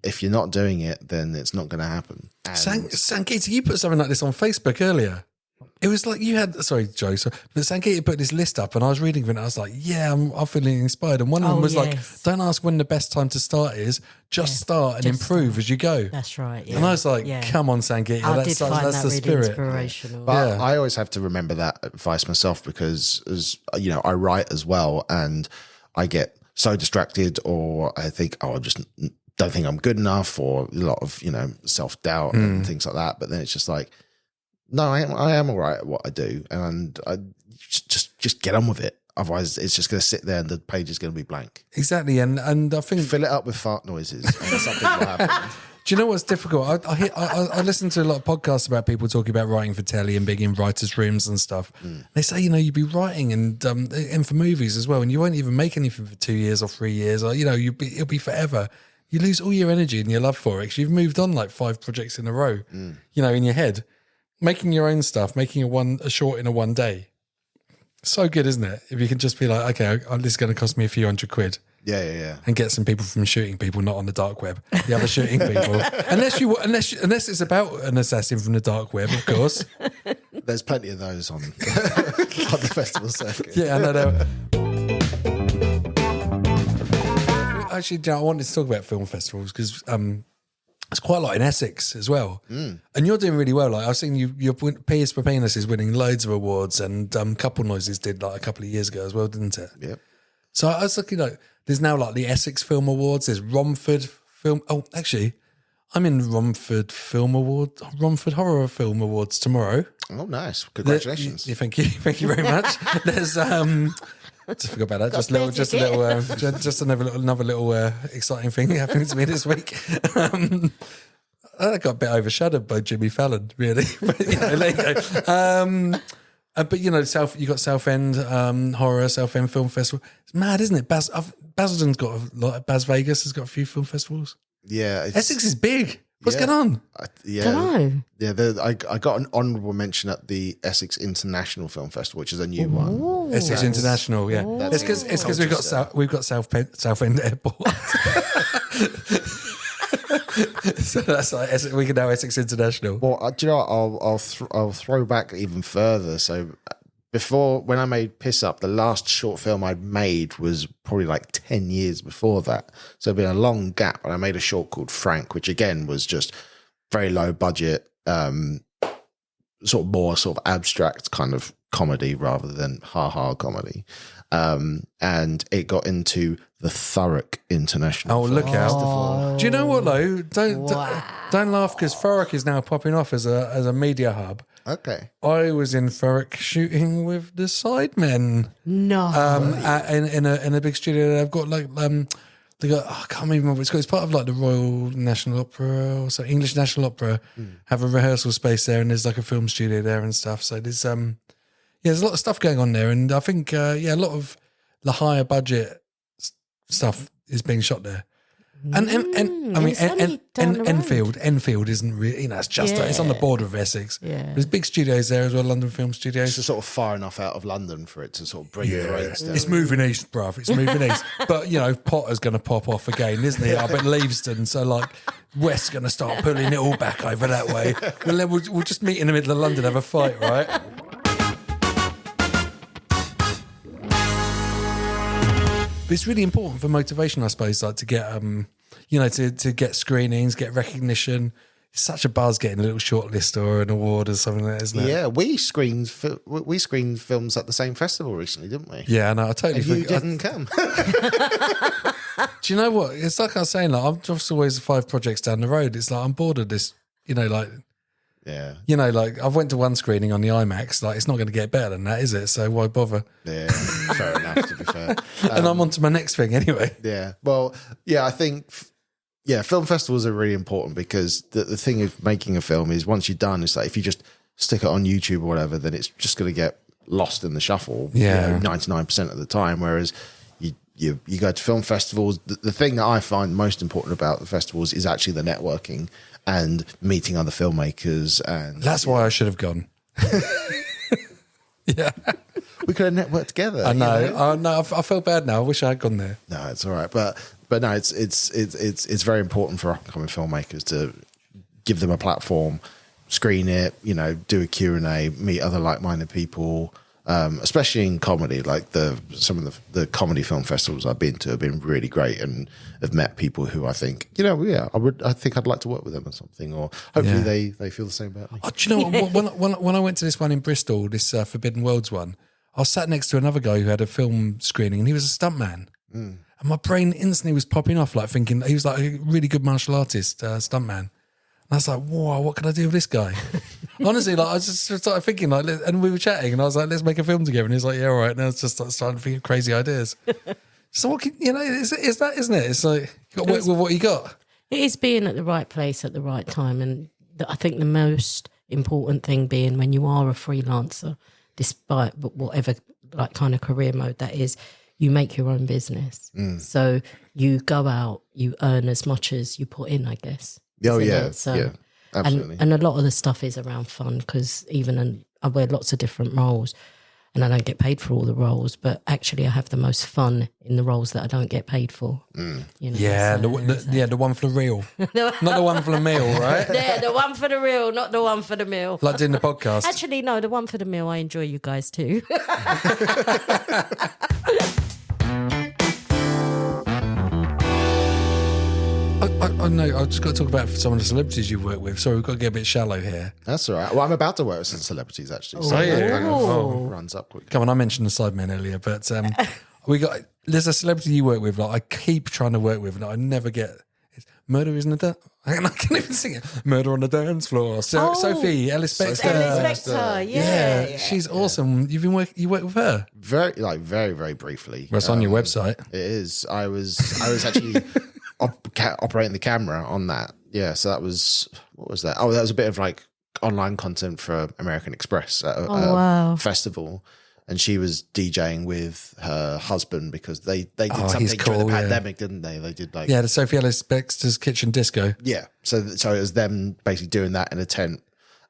if you're not doing it, then it's not going to happen. And Sangeeta, you put something like this on Facebook earlier. It was like you had, sorry, Joe, but Sangeeta put this list up and I was reading it and I was like, yeah, I'm feeling inspired. And one of them was like, don't ask when the best time to start is, just start and improve as you go. That's right. Yeah. And I was like, come on, Sangeeta, I that's did find the that really spirit. inspirational. But I always have to remember that advice myself, because I write as well, and I get so distracted, or I think, I just don't think I'm good enough, or a lot of self-doubt and things like that. But then it's just like, no, I am all right at what I do, and I just get on with it. Otherwise, it's just going to sit there and the page is going to be blank. Exactly, and I think fill it up with fart noises, and something will happen. Do you know what's difficult? I listen to a lot of podcasts about people talking about writing for telly and being in writers' rooms and stuff. They say, you'd be writing and for movies as well, and you won't even make anything for 2 years or 3 years, or it'll be forever. You lose all your energy and your love for it because you've moved on like 5 projects in a row. In your head, making your own stuff, making a short in a one day. So good, isn't it? If you can just be like, okay, this is going to cost me a few £100. Yeah. And get some people from shooting people, not on the dark web. The other shooting people, unless it's about an assassin from the dark web, of course. There's plenty of those on the festival circuit. Yeah, I know. Actually, I wanted to talk about film festivals because there's quite a lot in Essex as well, and you're doing really well. Like I've seen your Pierce for Penis is winning loads of awards, and Couple Noises did like a couple of years ago as well, didn't it? Yep. So I was looking like there's now like the Essex Film Awards. There's Romford Film. Oh, actually, I'm in Romford Romford Horror Film Awards tomorrow. Oh, nice! Congratulations. Thank you very much. There's just forgot about that. Just another little exciting thing happening to me this week. I got a bit overshadowed by Jimmy Fallon, really. But, there you go. But you got Southend Horror, Southend Film Festival. It's mad, isn't it? Basildon's got a lot. Bas Vegas has got a few film festivals. Yeah, Essex is big. What's going on? Don't know. I got an honourable mention at the Essex International Film Festival, which is a new one. Essex International, yeah. It's because we've got Southend Airport. So that's like we can now Essex International. Well, do you know what? I'll throw back even further. So before, when I made Piss Up, the last short film I'd made was probably like 10 years before that. So it'd been a long gap, and I made a short called Frank, which again was just very low budget, sort of abstract kind of comedy rather than ha-ha comedy. And it got into the Thurrock International Film Festival. Do you know what though? Don't laugh, because Thurrock is now popping off as a media hub. Okay. I was in Thurrock shooting with the Sidemen. No. In a big studio. They've got like they got, I can't even remember what it's called. It's part of like the Royal National Opera, or so English National Opera. Have a rehearsal space there, and there's like a film studio there and stuff. So there's there's a lot of stuff going on there, and I think a lot of the higher budget stuff is being shot there. I mean, it's only down the road. Enfield isn't really, it's just, it's on the border of Essex. Yeah. There's big studios there as well, London Film Studios. It's sort of far enough out of London for it to sort of bring the rates down. It's moving east, bruv. It's moving east. But, Potter's going to pop off again, isn't he? Up at Leavesden. So, West's going to start pulling it all back over that way. We'll just meet in the middle of London, have a fight, right? But it's really important for motivation, I suppose, to get, to get screenings, get recognition. It's such a buzz getting a little shortlist or an award or something like that, isn't it? Yeah, we screened films at the same festival recently, didn't we? Yeah, no, I totally And you didn't come. Do you know what? It's like I was saying, I'm just always 5 projects down the road. It's like I'm bored of this, Yeah. I've went to one screening on the IMAX. It's not going to get better than that, is it? So why bother? Yeah, fair enough, to be fair. And I'm on to my next thing anyway. Yeah. Well, yeah, I think, film festivals are really important because the thing of making a film is once you're done, it's like if you just stick it on YouTube or whatever, then it's just going to get lost in the shuffle 99% of the time. Whereas you go to film festivals, the thing that I find most important about the festivals is actually the networking and meeting other filmmakers. And that's why I should have gone. Yeah. We could have networked together. I know. Oh, no, I feel bad now. I wish I had gone there. No, it's all right. But no, it's very important for upcoming filmmakers to give them a platform, screen it, do a Q&A, meet other like-minded people, especially in comedy. Some of the comedy film festivals I've been to have been really great and have met people who I think, I think I'd like to work with them or something, or hopefully they feel the same about me. Oh, do you know what? When I went to this one in Bristol, this Forbidden Worlds one, I was sat next to another guy who had a film screening and he was a stuntman. And my brain instantly was popping off, thinking he was a really good martial artist, stuntman. And I was like, "Wow, what can I do with this guy?" Honestly, I just started thinking, and we were chatting, and I was like, "Let's make a film together." And he's like, "Yeah, all right." And I was just starting to think of crazy ideas. So what is that, isn't it? It's like you got to work with what you got. It is being at the right place at the right time, and I think the most important thing being when you are a freelancer, despite whatever kind of career mode that is, you make your own business. So you go out, you earn as much as you put in, I guess. Oh, yeah. Yeah, absolutely. And a lot of the stuff is around fun because I wear lots of different roles and I don't get paid for all the roles, but actually I have the most fun in the roles that I don't get paid for. The one for the real. Not the one for the meal, right? Yeah, the one for the real, not the one for the meal. Like doing the podcast. Actually, no, the one for the meal, I enjoy you guys too. I know. I've just got to talk about some of the celebrities you work with. Sorry, we've got to get a bit shallow here. That's all right. Well, I'm about to work with some celebrities, actually. So yeah. kind of runs up quickly. Come on, I mentioned the Sidemen earlier, but there's a celebrity you work with, I keep trying to work with, and I never get. It's Murder Isn't a Dance. I can't even sing it. Murder on the Dance Floor. Sophie Ellis Bextor. Ellis Bextor, yeah. She's awesome. You work with her? Very, very, very briefly. Well, it's on your website. It is. I was actually operating the camera on that. Yeah, so that was, what was that? Oh, that was a bit of online content for American Express at a festival. And she was DJing with her husband because they did something during the pandemic, didn't they? They did the Sophie Ellis Bextor's Kitchen Disco. Yeah, so it was them basically doing that in a tent,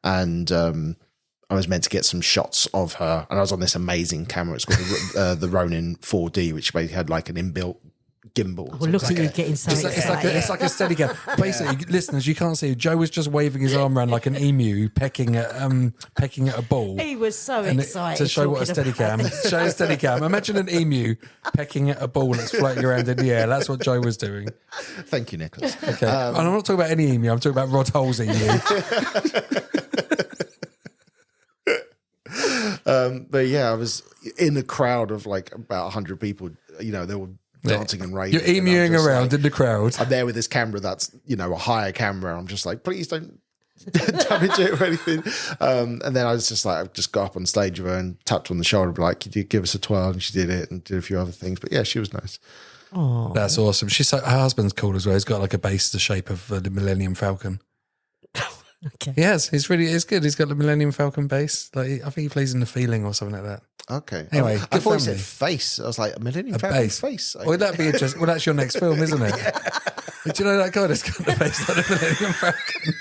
and I was meant to get some shots of her, and I was on this amazing camera. It's called the Ronin 4D, which basically had an inbuilt gimbal. Well, look at you getting so excited. It's like a steady cam. Basically, listeners, you can't see. Joe was just waving his arm around like an emu pecking at a ball. He was so excited to show what a steady cam. Show a steady cam. Imagine an emu pecking at a ball that's floating around in the air. That's what Joe was doing. Thank you, Nicholas. Okay, and I'm not talking about any emu. I'm talking about Rod Hull's emu. But yeah, I was in a crowd of about 100 people. They were dancing and raving. You're emuing around in the crowd. I'm there with this camera that's, a higher camera. I'm just please don't damage it or anything. And then I was just I just got up on stage with her and tapped on the shoulder, could you give us a twirl? And she did it and did a few other things. But yeah, she was nice. Oh, that's awesome. Her husband's cool as well. He's got a base the shape of the Millennium Falcon. Okay. He has. It's good. He's got the Millennium Falcon bass. Like I think he plays in the Feeling or something like that. Okay. Anyway, I good thought you family. said face. I was like, Millennium A Falcon's bass. face. Well, that'd be interesting. Well, that's your next film, isn't it? Do you know that guy that's got the face like the Millennium Falcon?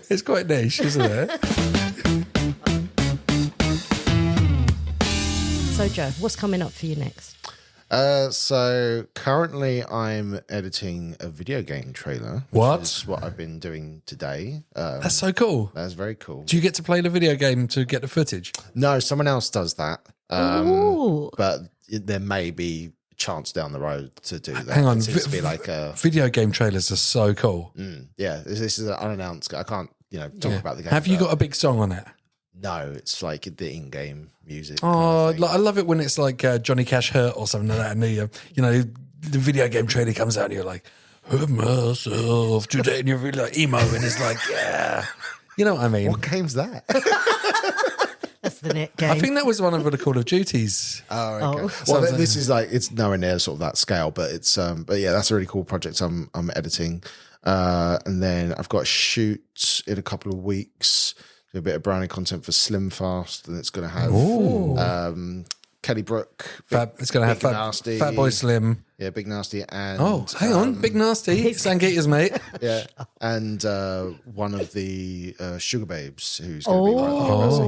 It's quite niche, isn't it? So, Joe, what's coming up for you next? So currently I'm editing a video game trailer. What? Which is what I've been doing today. That's so cool. That's very cool. Do you get to play the video game to get the footage? No, someone else does that. Ooh. But there may be a chance down the road to do that. Hang on. It seems to be like a... Video game trailers are so cool. Yeah, this is an unannounced... I can't, talk about the game. Have you but got a big song on it? No, it's like the in-game music. Oh, kind of thing. I love it when it's like Johnny Cash Hurt or something like that. And the video game trailer comes out and you're like, hurt myself today. And you're really like emo and it's like, yeah. You know what I mean? What game's that? That's the net game. I think that was one of the Call of Duties. Oh, okay. Oh. Well, Something. this is like, it's nowhere near sort of that scale, but it's, but yeah, that's a really cool project I'm editing. And then I've got a shoot in a couple of weeks, do a bit of branding content for Slim Fast, and it's going to have, Kelly Brook. It's going to have Big Nasty. Fat Boy Slim. Yeah, Big Nasty. And, Oh, hang on. Big Nasty. Sangeeta's mate. yeah. And, one of the, Sugar Babes, who's going to be like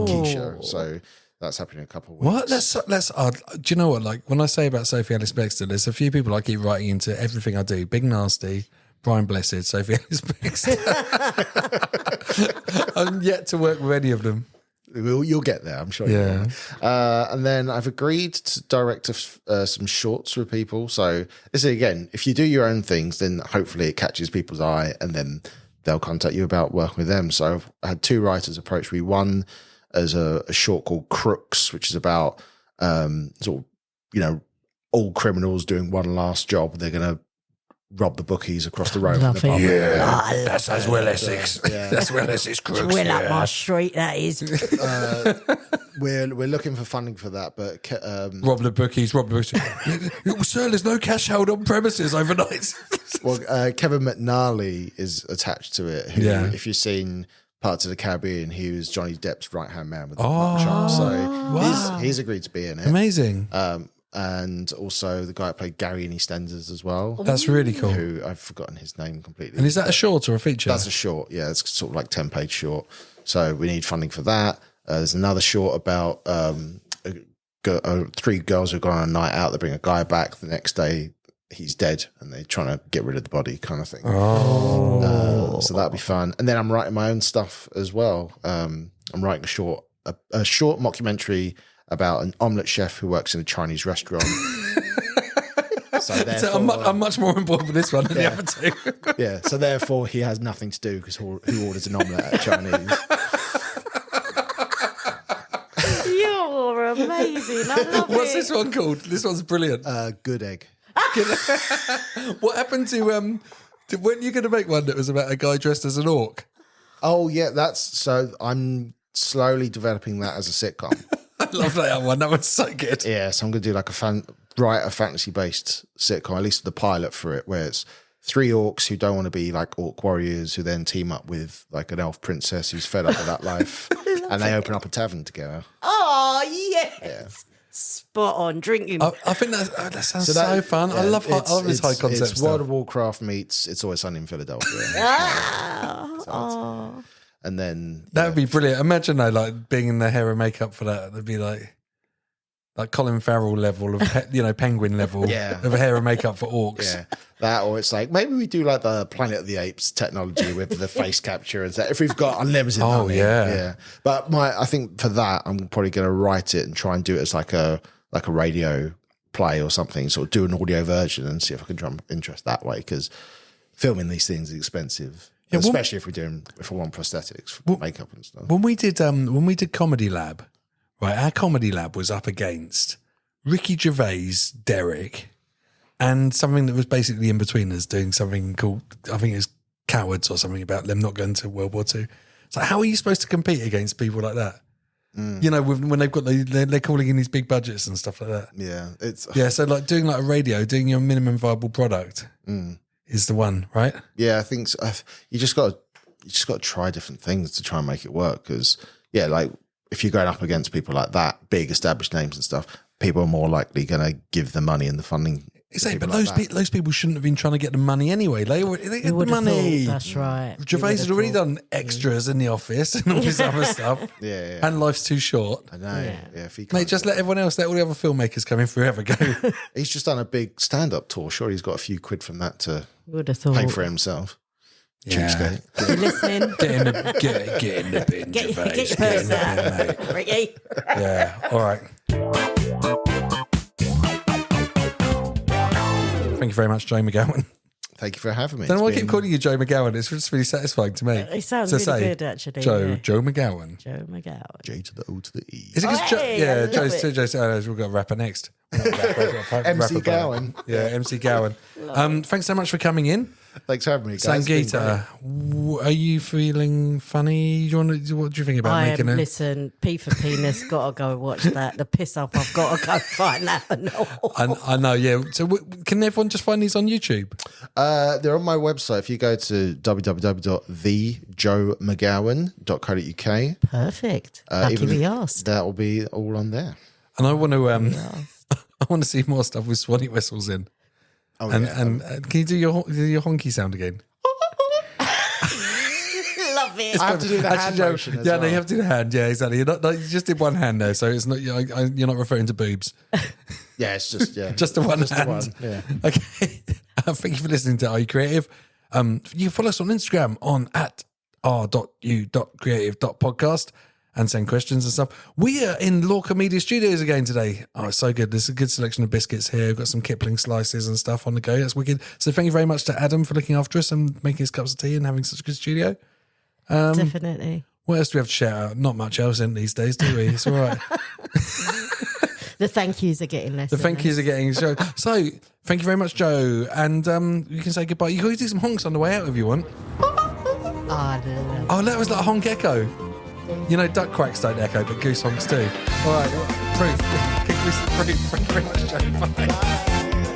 Keisha. So that's happening in a couple of weeks. What? That's odd. Do you know what? Like when I say about Sophie Alice Bextor, there's a few people I keep writing into everything I do. Big Nasty, Brian Blessed, Sophie Alice Bextor. I'm yet to work with any of them. You'll get there, I'm sure. Yeah. You will. And then I've agreed to direct some shorts with people. So this is, again, if you do your own things, then hopefully it catches people's eye, and then they'll contact you about working with them. So I had two writers approach me. One as a short called Crooks, which is about sort of all criminals doing one last job. They're going to rob the bookies across the road. Love from the it. pub. Yeah, that's as well Essex. Yeah. That's well Essex Crooks. Well up my street, that is. We're looking for funding for that, but Rob the bookies. Sir, there's no cash held on premises overnight. well, Kevin McNally is attached to it. Who, Yeah. if you've seen Parts of the Caribbean, he was Johnny Depp's right hand man with the mutton chop. So wow. he's agreed to be in it. Amazing. And also the guy that played Gary in EastEnders as well. That's really cool. Who I've forgotten his name completely. And is that a short or a feature? That's a short, yeah. It's sort of like 10-page short. So we need funding for that. There's another short about three girls who've gone on a night out. They bring a guy back. The next day, he's dead, and they're trying to get rid of the body, kind of thing. So that'll be fun. And then I'm writing my own stuff as well. I'm writing a short mockumentary about an omelette chef who works in a Chinese restaurant. So I'm much more involved with this one than the other two. yeah. So therefore, he has nothing to do because who orders an omelette at Chinese? You're amazing. I love What's it. this one called? This one's brilliant. Good egg. What happened to when you're going to make one that was about a guy dressed as an orc? Oh yeah, so I'm slowly developing that as a sitcom. I love that one. That was so good. Yeah, so I'm going to do like a fantasy-based sitcom, at least the pilot for it, where it's three orcs who don't want to be like orc warriors, who then team up with like an elf princess who's fed up with that life, and they open up a tavern together. Oh, yes. Spot on. Drinking. I think that sounds so fun. Yeah, I love this high concept It's stuff. World of Warcraft meets It's Always Sunny in Philadelphia. And then That would be brilliant. Imagine though, like being in the hair and makeup for that. It'd be like Colin Farrell level of penguin level Yeah. of hair and makeup for orcs. yeah, that, or it's like maybe we do like the Planet of the Apes technology with the face capture and that. If we've got unlimited money, yeah. But I think for that, I'm probably going to write it and try and do it as like a radio play or something. Sort of do an audio version and see if I can drum interest that way, because filming these things is expensive. Yeah, especially if I want prosthetics, makeup and stuff. When we did Comedy Lab, right? Our Comedy Lab was up against Ricky Gervais, Derek, and something that was basically in between us, doing something called, I think it was Cowards or something about them not going to World War II. So how are you supposed to compete against people like that? When they've got they're calling in these big budgets and stuff like that. Yeah, So like doing like a radio, doing your minimum viable product is the one, right? Yeah, I think so. You just got to try different things to try and make it work. Because like if you're going up against people like that, big established names and stuff, people are more likely going to give the money and the funding. Exactly, but those people shouldn't have been trying to get the money anyway. They get the money. That's right. Gervais has already done extras in the office and all this other stuff. Yeah. And life's too short. I know. Yeah. If he Mate, just let everyone else, let all the other filmmakers coming through have a go. He's just done a big stand-up tour. Sure, he's got a few quid from that to Would have thought. pay for himself. Yeah. Cheapskate. You listening? Get in the bin, Gervais. Get your purse out. Ricky. Yeah, all right. Thank you very much, Joe McGowan. Thank you for having me. I don't know why I It's keep been- calling you Joe McGowan. It's just really satisfying to me. It sounds to really say, good, actually. Joe McGowan. Joe McGowan. J to the O to the E. Is it because Hey, I love Joe's it. we've got a rapper next. MC Gowan. Yeah, MC Gowan. Thanks so much for coming in. Thanks for having me, guys. It's been Sangeeta, are you feeling funny? What do you think about making it? Listen, P for penis, gotta go watch that. The piss up, I've got to go find that. No. I know, yeah. So can everyone just find these on YouTube? They're on my website. If you go to www.thejoemcgowan.co.uk, Perfect. Lucky we asked. that will be all on there. And I want to I want to see more stuff with Swanee whistles in. Oh, And yeah. and can you do your honky sound again? Love it. I have to do the hand Joe, motion as yeah, well. no, you have to do the hand. Yeah, exactly. You're not, you just did one hand there, so it's not. You're not referring to boobs. Yeah, it's just Just the one Just the hand. one, yeah. Okay. Thank you for listening to Are You Creative? You can follow us on Instagram on @r.u.creative.podcast and send questions and stuff. We are in Lorca Media Studios again today. Oh, it's so good. There's a good selection of biscuits here. We've got some Kipling slices and stuff on the go. That's wicked. So thank you very much to Adam for looking after us and making us cups of tea and having such a good studio. Definitely. What else do we have to shout out? Not much else in these days, do we? It's all right. The thank yous are getting less. The thank yous are getting show. So, thank you very much, Joe. And you can say goodbye. You can always do some honks on the way out if you want. Oh, that was like a honk echo. You know, duck quacks don't echo, but goose honks do. All right, proof. Proof. Thank you very much, Joe. Bye.